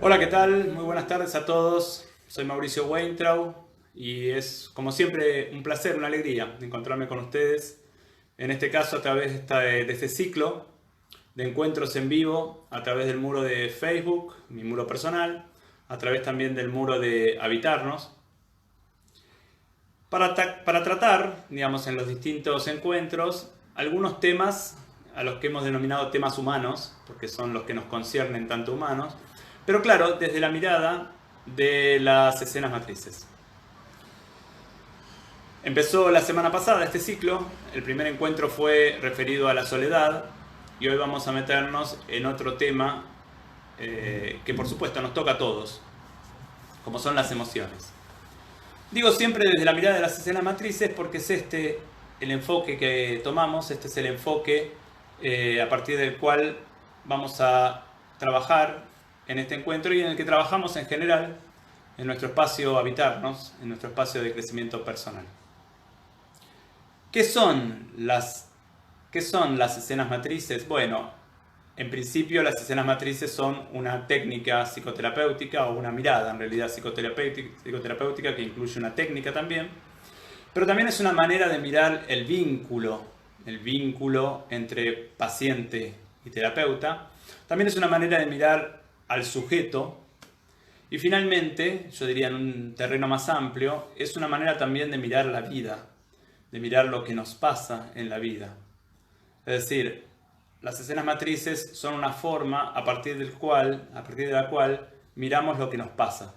Hola, ¿qué tal? Muy buenas tardes a todos. Soy Mauricio Weintraub y es, como siempre, un placer, una alegría encontrarme con ustedes. En este caso, a través de este ciclo de encuentros en vivo, a través del muro de Facebook, mi muro personal, a través también del muro de Habitarnos, para tratar, digamos, en los distintos encuentros, algunos temas a los que hemos denominado temas humanos, porque son los que nos conciernen tanto humanos, pero claro, desde la mirada de las escenas matrices. Empezó la semana pasada este ciclo, el primer encuentro fue referido a la soledad y hoy vamos a meternos en otro tema que por supuesto nos toca a todos, como son las emociones. Digo siempre desde la mirada de las escenas matrices porque es este el enfoque que tomamos, este es el enfoque a partir del cual vamos a trabajar en este encuentro y en el que trabajamos en general en nuestro espacio Habitarnos, en nuestro espacio de crecimiento personal. ¿Qué son las escenas matrices? Bueno, en principio las escenas matrices son una técnica psicoterapéutica o una mirada en realidad psicoterapéutica que incluye una técnica también, pero también es una manera de mirar el vínculo entre paciente y terapeuta. También es una manera de mirar al sujeto y finalmente, yo diría en un terreno más amplio, es una manera también de mirar la vida, de mirar lo que nos pasa en la vida. Es decir, las escenas matrices son una forma a partir de la cual miramos lo que nos pasa.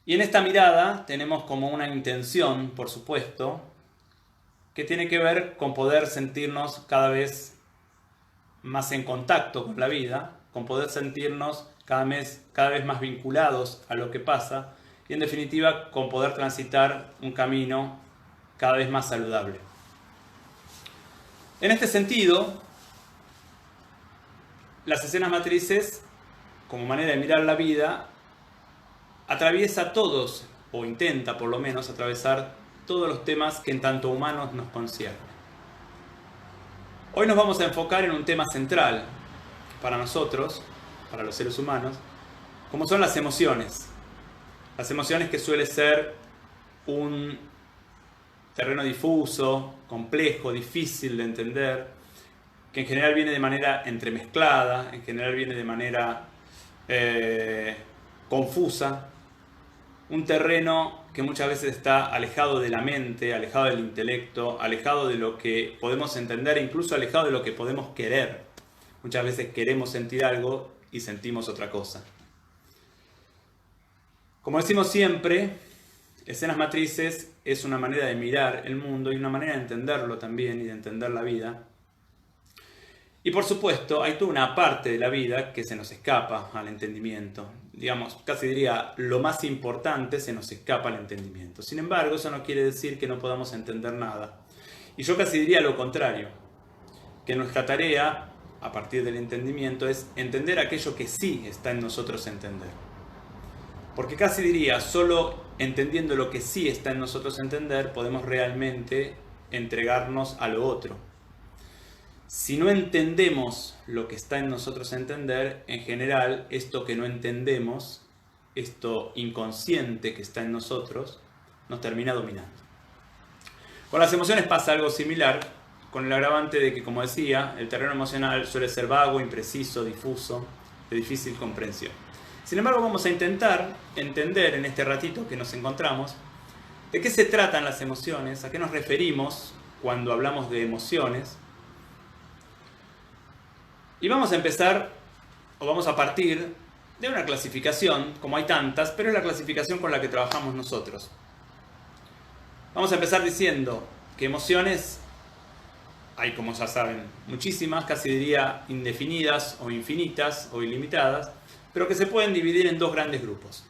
Y en esta mirada tenemos como una intención, por supuesto, que tiene que ver con poder sentirnos cada vez más en contacto con la vida, con poder sentirnos cada vez más vinculados a lo que pasa y en definitiva con poder transitar un camino cada vez más saludable. En este sentido, las escenas matrices, como manera de mirar la vida, atraviesa todos, o intenta por lo menos atravesar todos los temas que en tanto humanos nos conciernen. Hoy nos vamos a enfocar en un tema central para nosotros, para los seres humanos, como son las emociones. Las emociones que suele ser un terreno difuso, complejo, difícil de entender, que en general viene de manera entremezclada, en general viene de manera confusa, un terreno que muchas veces está alejado de la mente, alejado del intelecto, alejado de lo que podemos entender e incluso alejado de lo que podemos querer. Muchas veces queremos sentir algo y sentimos otra cosa. Como decimos siempre, escenas matrices es una manera de mirar el mundo y una manera de entenderlo también y de entender la vida. Y por supuesto, hay toda una parte de la vida que se nos escapa al entendimiento. Digamos, casi diría, lo más importante se nos escapa al entendimiento. Sin embargo, eso no quiere decir que no podamos entender nada. Y yo casi diría lo contrario, que nuestra tarea, a partir del entendimiento, es entender aquello que sí está en nosotros entender. Porque casi diría, solo entendiendo lo que sí está en nosotros entender, podemos realmente entregarnos a lo otro. Si no entendemos lo que está en nosotros entender, en general, esto que no entendemos, esto inconsciente que está en nosotros, nos termina dominando. Con las emociones pasa algo similar, con el agravante de que, como decía, el terreno emocional suele ser vago, impreciso, difuso, de difícil comprensión. Sin embargo, vamos a intentar entender en este ratito que nos encontramos de qué se tratan las emociones, a qué nos referimos cuando hablamos de emociones. Y vamos a empezar, o vamos a partir de una clasificación, como hay tantas, pero es la clasificación con la que trabajamos nosotros. Vamos a empezar diciendo que emociones hay, como ya saben, muchísimas, casi diría indefinidas o infinitas o ilimitadas, pero que se pueden dividir en dos grandes grupos.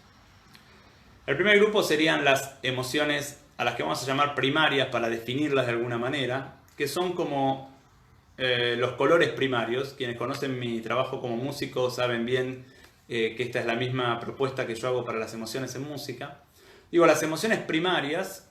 El primer grupo serían las emociones a las que vamos a llamar primarias para definirlas de alguna manera, que son como los colores primarios. Quienes conocen mi trabajo como músico saben bien que esta es la misma propuesta que yo hago para las emociones en música. Digo, las emociones primarias,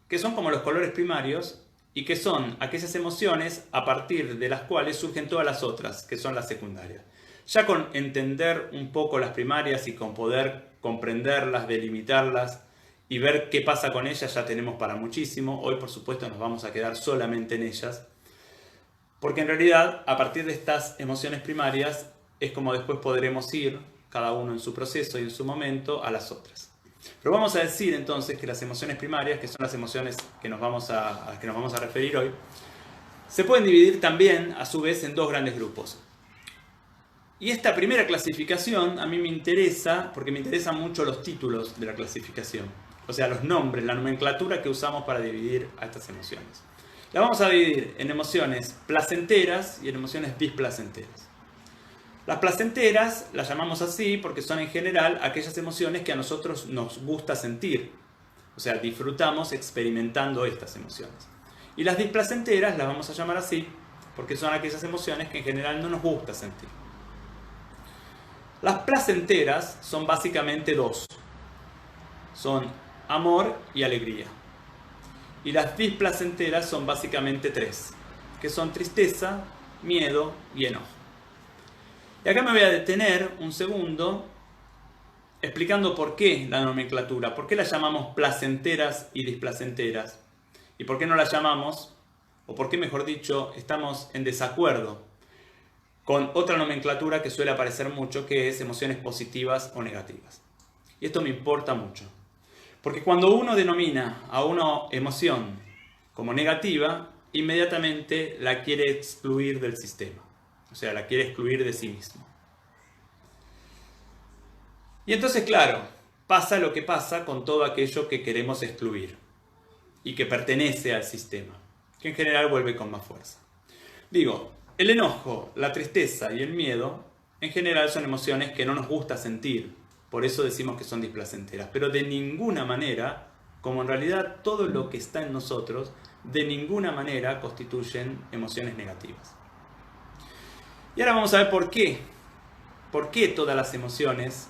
que son como los colores primarios y que son aquellas emociones a partir de las cuales surgen todas las otras, que son las secundarias. Ya con entender un poco las primarias y con poder comprenderlas, delimitarlas y ver qué pasa con ellas ya tenemos para muchísimo. Hoy por supuesto nos vamos a quedar solamente en ellas. Porque en realidad a partir de estas emociones primarias es como después podremos ir, cada uno en su proceso y en su momento, a las otras. Pero vamos a decir entonces que las emociones primarias, que son las emociones que nos vamos a referir hoy, se pueden dividir también a su vez en dos grandes grupos. Y esta primera clasificación a mí me interesa porque me interesan mucho los títulos de la clasificación. O sea, los nombres, la nomenclatura que usamos para dividir a estas emociones. La vamos a dividir en emociones placenteras y en emociones displacenteras. Las placenteras las llamamos así porque son en general aquellas emociones que a nosotros nos gusta sentir. O sea, disfrutamos experimentando estas emociones. Y las displacenteras las vamos a llamar así porque son aquellas emociones que en general no nos gusta sentir. Las placenteras son básicamente dos. Son amor y alegría. Y las displacenteras son básicamente tres, que son tristeza, miedo y enojo. Y acá me voy a detener un segundo explicando por qué la nomenclatura, por qué las llamamos placenteras y displacenteras, y por qué no las llamamos, o por qué mejor dicho, estamos en desacuerdo con otra nomenclatura que suele aparecer mucho, que es emociones positivas o negativas. Y esto me importa mucho. Porque cuando uno denomina a una emoción como negativa, inmediatamente la quiere excluir del sistema. O sea, la quiere excluir de sí mismo. Y entonces, claro, pasa lo que pasa con todo aquello que queremos excluir y que pertenece al sistema, que en general vuelve con más fuerza. Digo, el enojo, la tristeza y el miedo, en general son emociones que no nos gusta sentir. Por eso decimos que son displacenteras. Pero de ninguna manera, como en realidad todo lo que está en nosotros, de ninguna manera constituyen emociones negativas. Y ahora vamos a ver por qué. ¿Por qué todas las emociones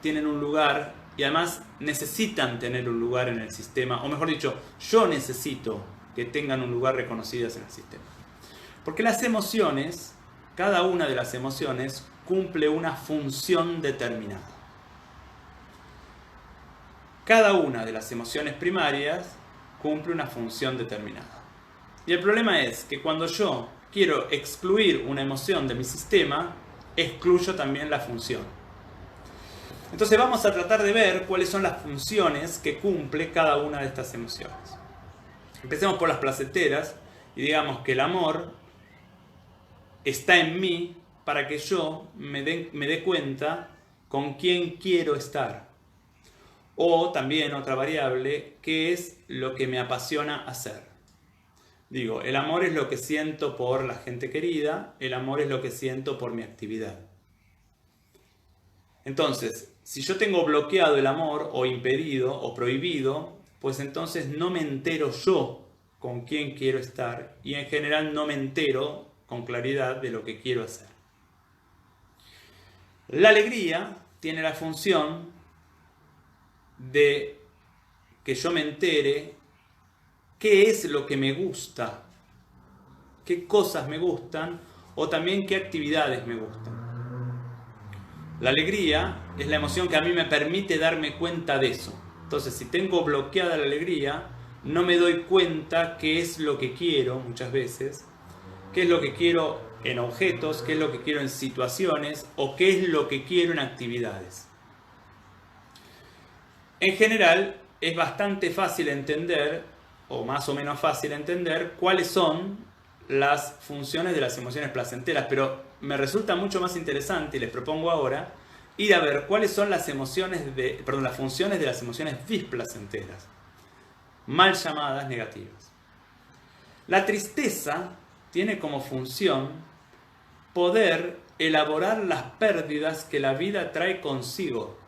tienen un lugar y además necesitan tener un lugar en el sistema? O mejor dicho, yo necesito que tengan un lugar reconocidas en el sistema. Porque las emociones, cada una de las emociones, cumple una función determinada. Cada una de las emociones primarias cumple una función determinada. Y el problema es que cuando yo quiero excluir una emoción de mi sistema, excluyo también la función. Entonces vamos a tratar de ver cuáles son las funciones que cumple cada una de estas emociones. Empecemos por las placenteras y digamos que el amor está en mí para que yo me dé cuenta con quién quiero estar. O también otra variable, ¿qué es lo que me apasiona hacer? Digo, el amor es lo que siento por la gente querida, el amor es lo que siento por mi actividad. Entonces, si yo tengo bloqueado el amor, o impedido, o prohibido, pues entonces no me entero yo con quién quiero estar y en general no me entero con claridad de lo que quiero hacer. La alegría tiene la función de que yo me entere qué es lo que me gusta, qué cosas me gustan o también qué actividades me gustan. La alegría es la emoción que a mí me permite darme cuenta de eso. Entonces, si tengo bloqueada la alegría, no me doy cuenta qué es lo que quiero muchas veces, qué es lo que quiero en objetos, qué es lo que quiero en situaciones o qué es lo que quiero en actividades. En general, es bastante fácil entender, o más o menos fácil entender, cuáles son las funciones de las emociones placenteras, pero me resulta mucho más interesante, y les propongo ahora, ir a ver cuáles son las funciones de las emociones displacenteras, mal llamadas negativas. La tristeza tiene como función poder elaborar las pérdidas que la vida trae consigo.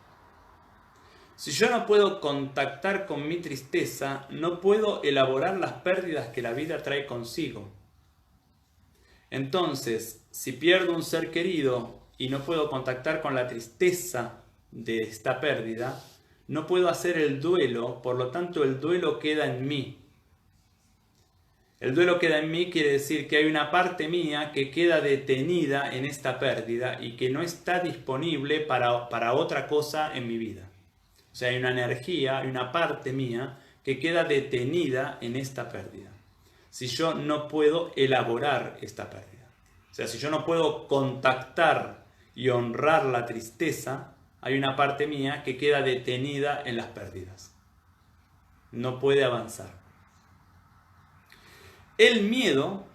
Si yo no puedo contactar con mi tristeza, no puedo elaborar las pérdidas que la vida trae consigo. Entonces, si pierdo un ser querido y no puedo contactar con la tristeza de esta pérdida, no puedo hacer el duelo, por lo tanto el duelo queda en mí. El duelo queda en mí quiere decir que hay una parte mía que queda detenida en esta pérdida y que no está disponible para otra cosa en mi vida. O sea, hay una energía, hay una parte mía que queda detenida en esta pérdida. Si yo no puedo elaborar esta pérdida. O sea, si yo no puedo contactar y honrar la tristeza, hay una parte mía que queda detenida en las pérdidas. No puede avanzar. El miedo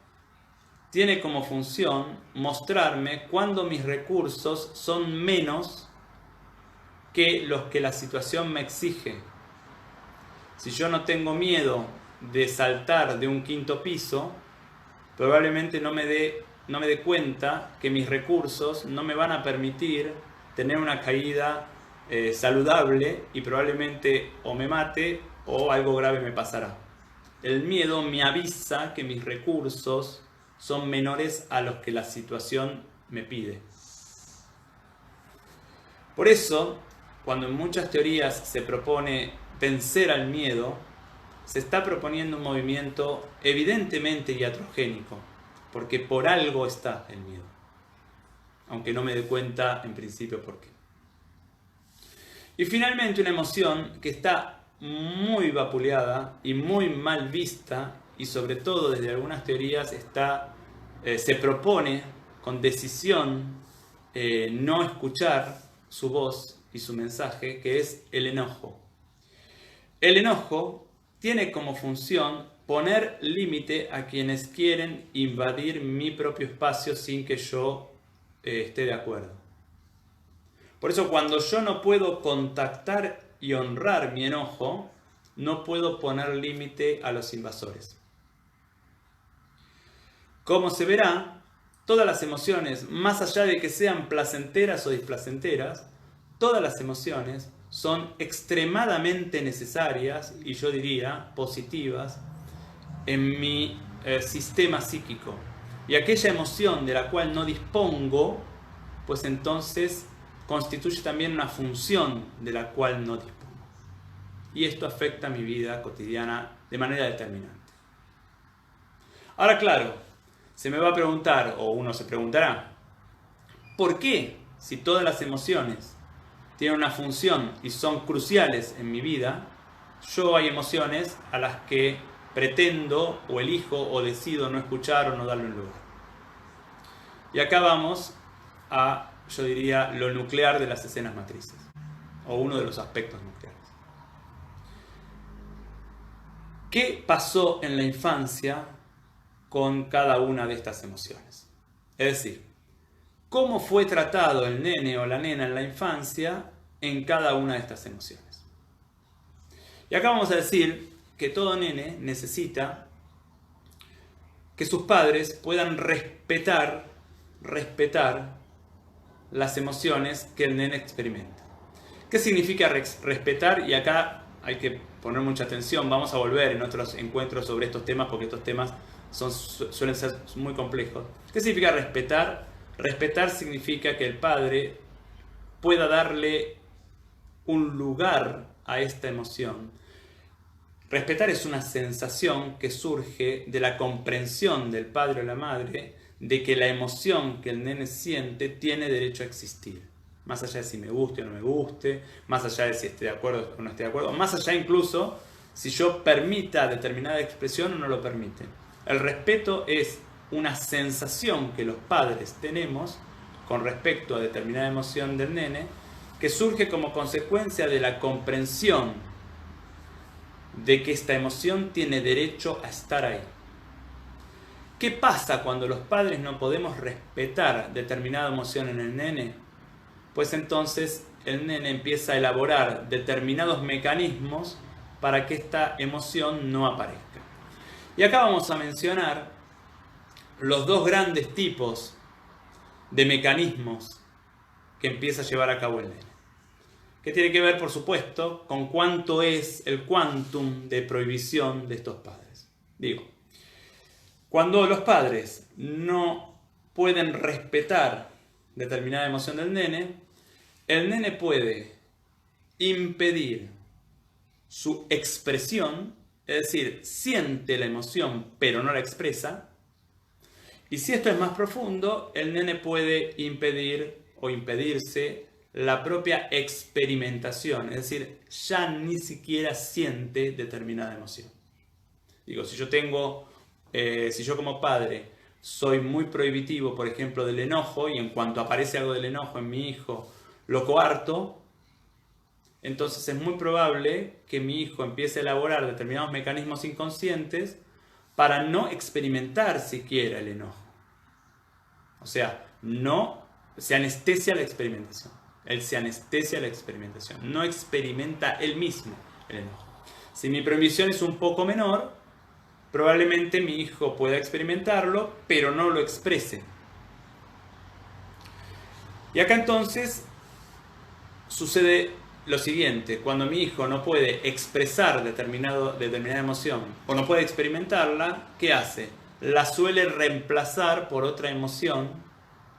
tiene como función mostrarme cuando mis recursos son menos que los que la situación me exige. Si yo no tengo miedo de saltar de un 5.º piso, probablemente no me dé cuenta que mis recursos no me van a permitir tener una caída saludable y probablemente o me mate o algo grave me pasará. El miedo me avisa que mis recursos son menores a los que la situación me pide. Por eso, cuando en muchas teorías se propone vencer al miedo, se está proponiendo un movimiento evidentemente iatrogénico, porque por algo está el miedo, aunque no me dé cuenta en principio por qué. Y finalmente una emoción que está muy vapuleada y muy mal vista, y sobre todo desde algunas teorías se propone con decisión no escuchar su voz y su mensaje, que es el enojo. El enojo tiene como función poner límite a quienes quieren invadir mi propio espacio sin que yo esté de acuerdo. Por eso cuando yo no puedo contactar y honrar mi enojo, no puedo poner límite a los invasores. Como se verá, todas las emociones, más allá de que sean placenteras o displacenteras, todas las emociones son extremadamente necesarias y yo diría positivas en mi sistema psíquico. Y aquella emoción de la cual no dispongo, pues entonces constituye también una función de la cual no dispongo. Y esto afecta a mi vida cotidiana de manera determinante. Ahora, claro, se me va a preguntar, o uno se preguntará, ¿por qué, si todas las emociones tienen una función y son cruciales en mi vida, yo hay emociones a las que pretendo o elijo o decido no escuchar o no darle un lugar? Y acá vamos a, yo diría, lo nuclear de las escenas matrices, o uno de los aspectos nucleares. ¿Qué pasó en la infancia con cada una de estas emociones? Es decir, ¿cómo fue tratado el nene o la nena en la infancia en cada una de estas emociones? Y acá vamos a decir que todo nene necesita que sus padres puedan respetar las emociones que el nene experimenta. ¿Qué significa respetar? Y acá hay que poner mucha atención. Vamos a volver en otros encuentros sobre estos temas porque estos temas suelen ser muy complejos. ¿Qué significa respetar? Respetar significa que el padre pueda darle un lugar a esta emoción. Respetar es una sensación que surge de la comprensión del padre o la madre de que la emoción que el nene siente tiene derecho a existir. Más allá de si me guste o no me guste, más allá de si esté de acuerdo o no esté de acuerdo, más allá incluso si yo permita determinada expresión o no lo permite. El respeto es una sensación que los padres tenemos con respecto a determinada emoción del nene que surge como consecuencia de la comprensión de que esta emoción tiene derecho a estar ahí. ¿Qué pasa cuando los padres no podemos respetar determinada emoción en el nene? Pues entonces el nene empieza a elaborar determinados mecanismos para que esta emoción no aparezca. Y acá vamos a mencionar los dos grandes tipos de mecanismos que empieza a llevar a cabo el nene. Que tiene que ver, por supuesto, con cuánto es el quantum de prohibición de estos padres. Digo, cuando los padres no pueden respetar determinada emoción del nene, el nene puede impedir su expresión, es decir, siente la emoción pero no la expresa. Y si esto es más profundo, el nene puede impedir o impedirse la propia experimentación, es decir, ya ni siquiera siente determinada emoción. Digo, si yo como padre soy muy prohibitivo, por ejemplo, del enojo, y en cuanto aparece algo del enojo en mi hijo, lo coarto, entonces es muy probable que mi hijo empiece a elaborar determinados mecanismos inconscientes para no experimentar siquiera el enojo. O sea, se anestesia la experimentación. Él se anestesia la experimentación. No experimenta él mismo el enojo. Si mi prohibición es un poco menor, probablemente mi hijo pueda experimentarlo, pero no lo exprese. Y acá entonces sucede lo siguiente. Cuando mi hijo no puede expresar determinada emoción o no puede experimentarla, ¿qué hace? La suele reemplazar por otra emoción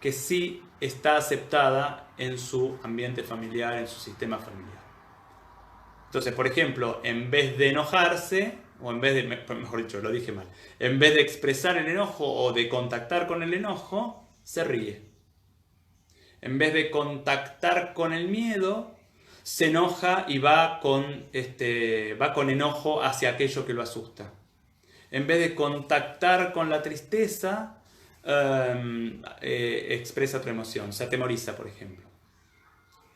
que sí está aceptada en su ambiente familiar, en su sistema familiar. Entonces, por ejemplo, en vez de enojarse, o en vez de, mejor dicho, lo dije mal, en vez de expresar el enojo o de contactar con el enojo, se ríe. En vez de contactar con el miedo, se enoja y va con enojo hacia aquello que lo asusta. En vez de contactar con la tristeza, expresa otra emoción, se atemoriza, por ejemplo.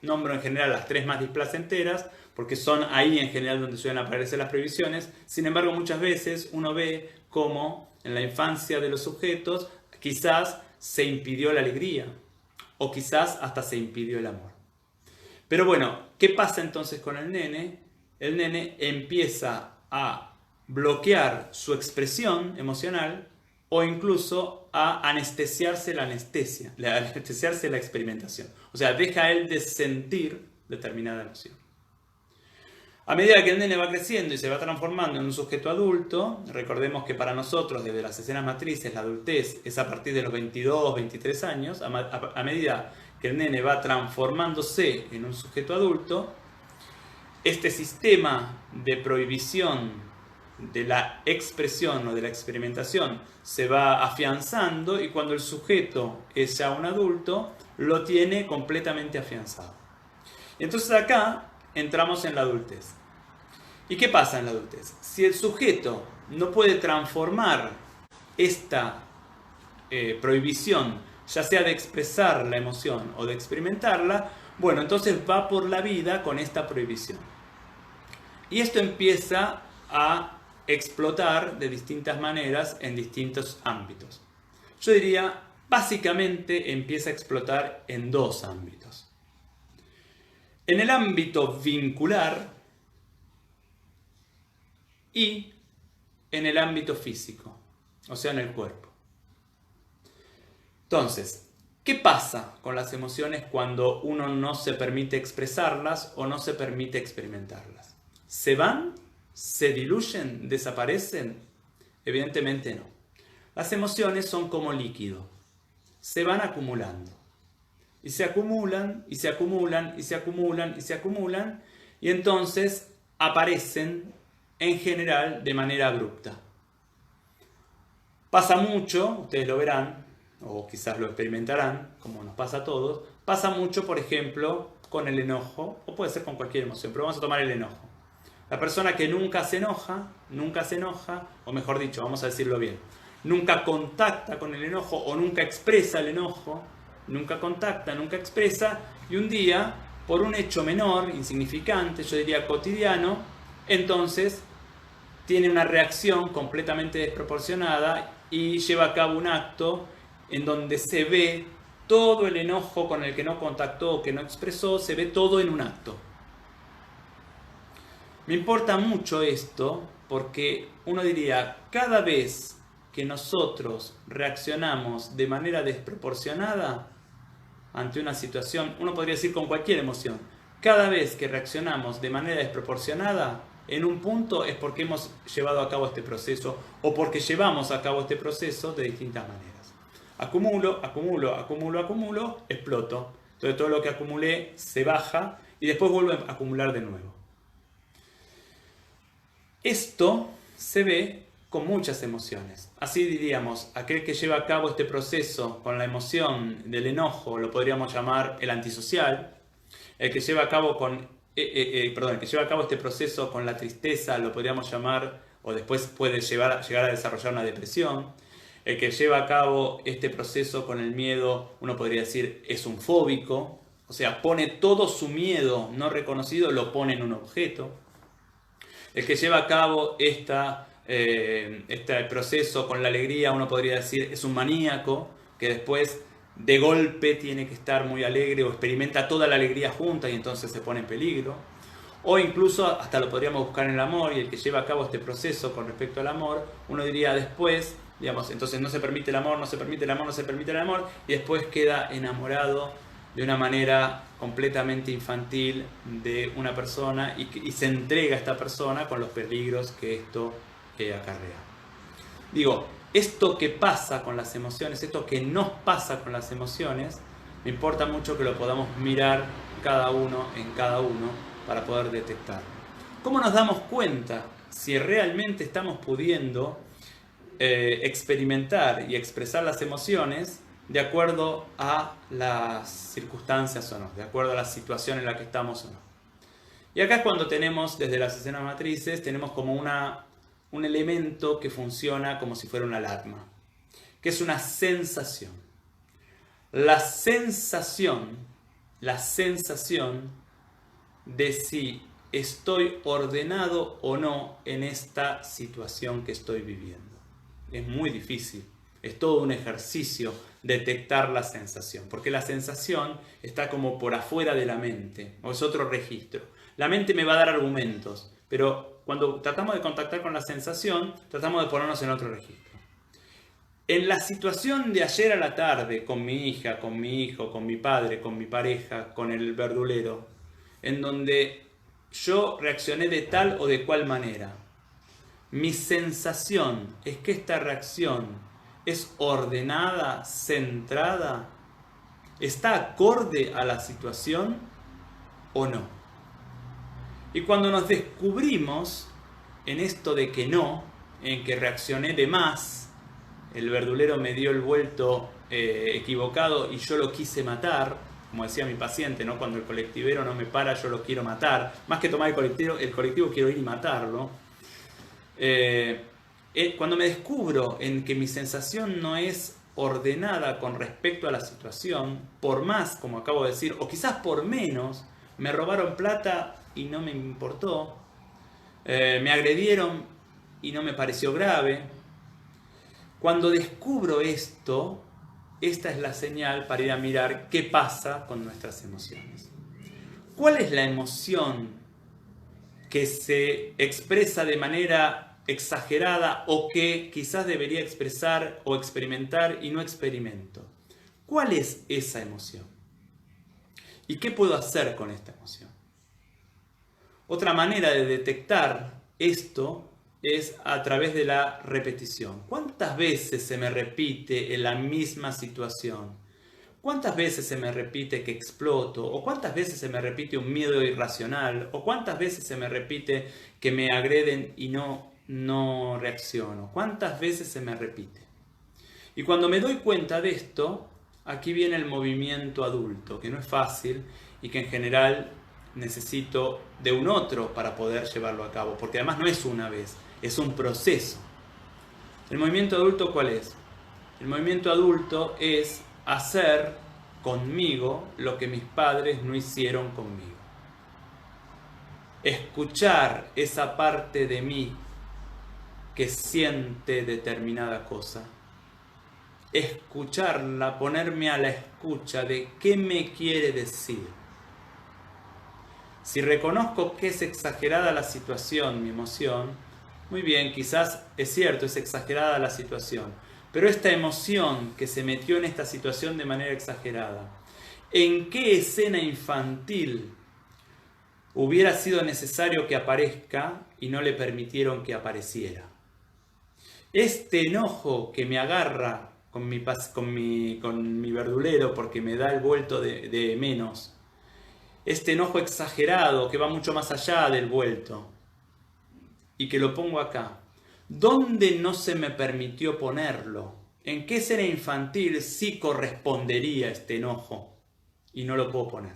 Nombro en general las tres más displacenteras, porque son ahí en general donde suelen aparecer las prohibiciones. Sin embargo, muchas veces uno ve cómo en la infancia de los sujetos quizás se impidió la alegría, o quizás hasta se impidió el amor. Pero bueno, ¿qué pasa entonces con el nene? El nene empieza a bloquear su expresión emocional o incluso a anestesiarse la experimentación. O sea, deja él de sentir determinada emoción. A medida que el nene va creciendo y se va transformando en un sujeto adulto, recordemos que para nosotros desde las escenas matrices la adultez es a partir de los 22, 23 años, a medida que el nene va transformándose en un sujeto adulto, este sistema de prohibición de la expresión o de la experimentación se va afianzando y cuando el sujeto es ya un adulto, lo tiene completamente afianzado. Y entonces acá entramos en la adultez. ¿Y qué pasa en la adultez? Si el sujeto no puede transformar esta prohibición, ya sea de expresar la emoción o de experimentarla, bueno, entonces va por la vida con esta prohibición. Y esto empieza a explotar de distintas maneras en distintos ámbitos. Yo diría, básicamente empieza a explotar en dos ámbitos. En el ámbito vincular y en el ámbito físico, o sea, en el cuerpo. Entonces, ¿qué pasa con las emociones cuando uno no se permite expresarlas o no se permite experimentarlas? ¿Se van? ¿Se diluyen? ¿Desaparecen? Evidentemente no. Las emociones son como líquido. Se van acumulando. Y se acumulan, y se acumulan, y se acumulan, y se acumulan, y entonces aparecen en general de manera abrupta. Pasa mucho, ustedes lo verán, o quizás lo experimentarán, como nos pasa a todos, pasa mucho, por ejemplo, con el enojo, o puede ser con cualquier emoción, pero vamos a tomar el enojo. La persona que nunca se enoja, o mejor dicho, vamos a decirlo bien, nunca contacta con el enojo o nunca expresa el enojo, nunca contacta, nunca expresa, y un día, por un hecho menor, insignificante, yo diría cotidiano, entonces tiene una reacción completamente desproporcionada y lleva a cabo un acto en donde se ve todo el enojo con el que no contactó, que no expresó, se ve todo en un acto. Me importa mucho esto porque uno diría, cada vez que nosotros reaccionamos de manera desproporcionada ante una situación, uno podría decir con cualquier emoción, cada vez que reaccionamos de manera desproporcionada, en un punto es porque hemos llevado a cabo este proceso o porque llevamos a cabo este proceso de distintas maneras. Acumulo, exploto. Entonces todo lo que acumulé se baja y después vuelvo a acumular de nuevo. Esto se ve con muchas emociones. Así diríamos, aquel que lleva a cabo este proceso con la emoción del enojo lo podríamos llamar el antisocial. El que lleva a cabo el que lleva a cabo este proceso con la tristeza lo podríamos llamar, o después puede llegar a desarrollar una depresión. El que lleva a cabo este proceso con el miedo, uno podría decir, es un fóbico. O sea, pone todo su miedo no reconocido, lo pone en un objeto. El que lleva a cabo este proceso con la alegría, uno podría decir, es un maníaco, que después de golpe tiene que estar muy alegre o experimenta toda la alegría junta y entonces se pone en peligro. O incluso hasta lo podríamos buscar en el amor, y el que lleva a cabo este proceso con respecto al amor, uno diría después, digamos, entonces no se permite el amor, no se permite el amor, no se permite el amor, y después queda enamorado de una manera completamente infantil de una persona y se entrega a esta persona con los peligros que esto acarrea. Digo, esto que pasa con las emociones, esto que nos pasa con las emociones, me importa mucho que lo podamos mirar cada uno en cada uno para poder detectarlo. ¿Cómo nos damos cuenta si realmente estamos pudiendo experimentar y expresar las emociones de acuerdo a las circunstancias o no, de acuerdo a la situación en la que estamos o no? Y acá es cuando tenemos, desde las escenas matrices, tenemos como un elemento que funciona como si fuera una alarma, que es una sensación. La sensación de si estoy ordenado o no en esta situación que estoy viviendo. Es muy difícil, es todo un ejercicio detectar la sensación, porque la sensación está como por afuera de la mente, o es otro registro. La mente me va a dar argumentos, pero cuando tratamos de contactar con la sensación, tratamos de ponernos en otro registro. En la situación de ayer a la tarde, con mi hija, con mi hijo, con mi padre, con mi pareja, con el verdulero, en donde yo reaccioné de tal o de cual manera, mi sensación es que esta reacción es ordenada, centrada, está acorde a la situación o no. Y cuando nos descubrimos en esto de que no, en que reaccioné de más, el verdulero me dio el vuelto equivocado y yo lo quise matar, como decía mi paciente, ¿no? Cuando el colectivero no me para, yo lo quiero matar. Más que tomar el colectivo quiero ir y matarlo. Cuando me descubro en que mi sensación no es ordenada con respecto a la situación, por más, como acabo de decir, o quizás por menos, me robaron plata y no me importó, me agredieron y no me pareció grave. Cuando descubro esto, esta es la señal para ir a mirar qué pasa con nuestras emociones. ¿Cuál es la emoción que se expresa de manera exagerada o que quizás debería expresar o experimentar y no experimento? ¿Cuál es esa emoción? ¿Y qué puedo hacer con esta emoción? Otra manera de detectar esto es a través de la repetición. ¿Cuántas veces se me repite en la misma situación? ¿Cuántas veces se me repite que exploto? ¿O cuántas veces se me repite un miedo irracional? ¿O cuántas veces se me repite que me agreden y no reacciono? ¿Cuántas veces se me repite? Y cuando me doy cuenta de esto, aquí viene el movimiento adulto, que no es fácil y que en general necesito de un otro para poder llevarlo a cabo, porque además no es una vez, es un proceso. ¿El movimiento adulto cuál es? El movimiento adulto es hacer conmigo lo que mis padres no hicieron conmigo. Escuchar esa parte de mí que siente determinada cosa. Escucharla, ponerme a la escucha de qué me quiere decir. Si reconozco que es exagerada la situación, mi emoción, muy bien, quizás es cierto, es exagerada la situación, pero esta emoción que se metió en esta situación de manera exagerada, ¿en qué escena infantil hubiera sido necesario que aparezca y no le permitieron que apareciera? Este enojo que me agarra con mi verdulero porque me da el vuelto de menos, este enojo exagerado que va mucho más allá del vuelto y que lo pongo acá, ¿Dónde no se me permitió ponerlo? ¿En qué escena infantil sí correspondería este enojo? Y no lo puedo poner.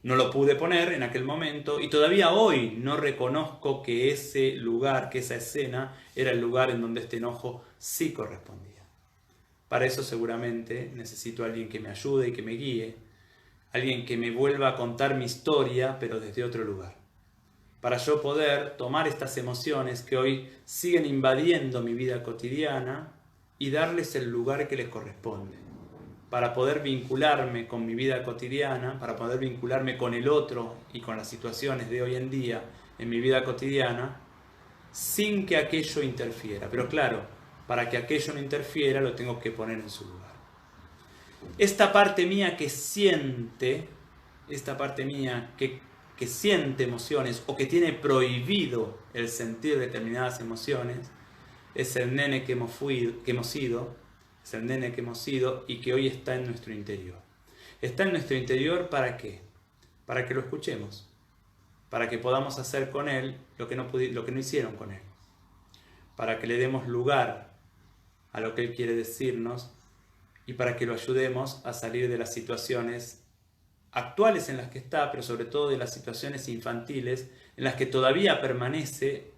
No lo pude poner en aquel momento y todavía hoy no reconozco que ese lugar, que esa escena era el lugar en donde este enojo sí correspondía. Para eso seguramente necesito a alguien que me ayude y que me guíe, alguien que me vuelva a contar mi historia, pero desde otro lugar. Para yo poder tomar estas emociones que hoy siguen invadiendo mi vida cotidiana y darles el lugar que les corresponde. Para poder vincularme con mi vida cotidiana, para poder vincularme con el otro y con las situaciones de hoy en día en mi vida cotidiana, sin que aquello interfiera. Pero claro, para que aquello no interfiera lo tengo que poner en su lugar. Esta parte mía que siente, que siente emociones o que tiene prohibido el sentir determinadas emociones, es el nene que hemos sido, es el nene que hemos sido y que hoy está en nuestro interior. Está en nuestro interior ¿para qué? Para que lo escuchemos, para que podamos hacer con él lo que no hicieron con él, para que le demos lugar a lo que él quiere decirnos y para que lo ayudemos a salir de las situaciones actuales en las que está, pero sobre todo de las situaciones infantiles en las que todavía permanece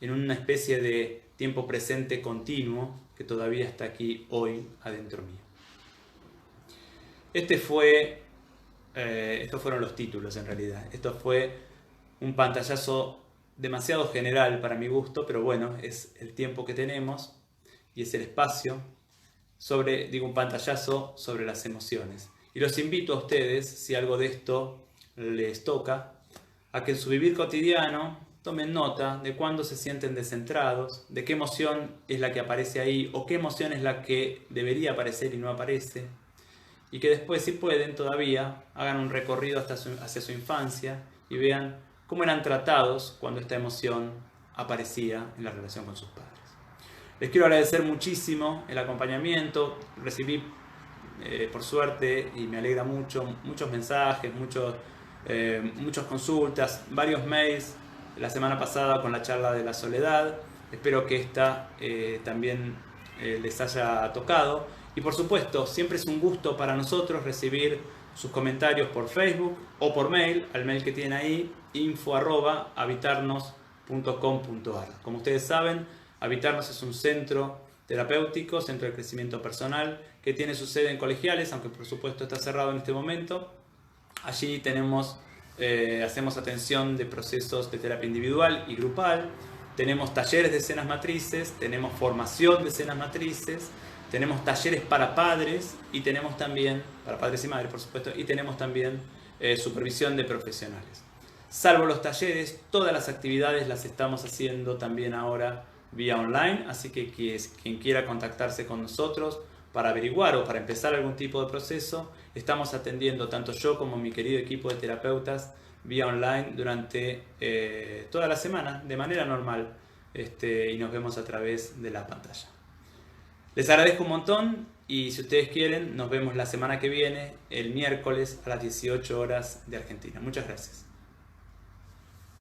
en una especie de tiempo presente continuo que todavía está aquí hoy adentro mío. Estos fueron los títulos en realidad. Esto fue un pantallazo demasiado general para mi gusto, pero bueno, es el tiempo que tenemos y es el espacio un pantallazo sobre las emociones. Y los invito a ustedes, si algo de esto les toca, a que en su vivir cotidiano tomen nota de cuándo se sienten descentrados, de qué emoción es la que aparece ahí o qué emoción es la que debería aparecer y no aparece. Y que después, si pueden, todavía hagan un recorrido hacia su infancia y vean cómo eran tratados cuando esta emoción aparecía en la relación con sus padres. Les quiero agradecer muchísimo el acompañamiento. Recibí, por suerte, y me alegra mucho, muchos mensajes, muchas consultas, varios mails la semana pasada con la charla de la soledad. Espero que esta también les haya tocado. Y por supuesto, siempre es un gusto para nosotros recibir sus comentarios por Facebook o por mail, al mail que tienen ahí, info@habitarnos.com.ar. Como ustedes saben, Habitarnos es un centro terapéutico, centro de crecimiento personal, que tiene su sede en Colegiales, aunque por supuesto está cerrado en este momento. Allí hacemos atención de procesos de terapia individual y grupal, tenemos talleres de escenas matrices, tenemos formación de escenas matrices, tenemos talleres para padres y tenemos también, para padres y madres por supuesto, y tenemos también supervisión de profesionales. Salvo los talleres, todas las actividades las estamos haciendo también ahora vía online, así que quien quiera contactarse con nosotros para averiguar o para empezar algún tipo de proceso, estamos atendiendo tanto yo como mi querido equipo de terapeutas vía online durante toda la semana de manera normal y nos vemos a través de la pantalla. Les agradezco un montón y si ustedes quieren nos vemos la semana que viene, el miércoles a las 18 horas de Argentina. Muchas gracias.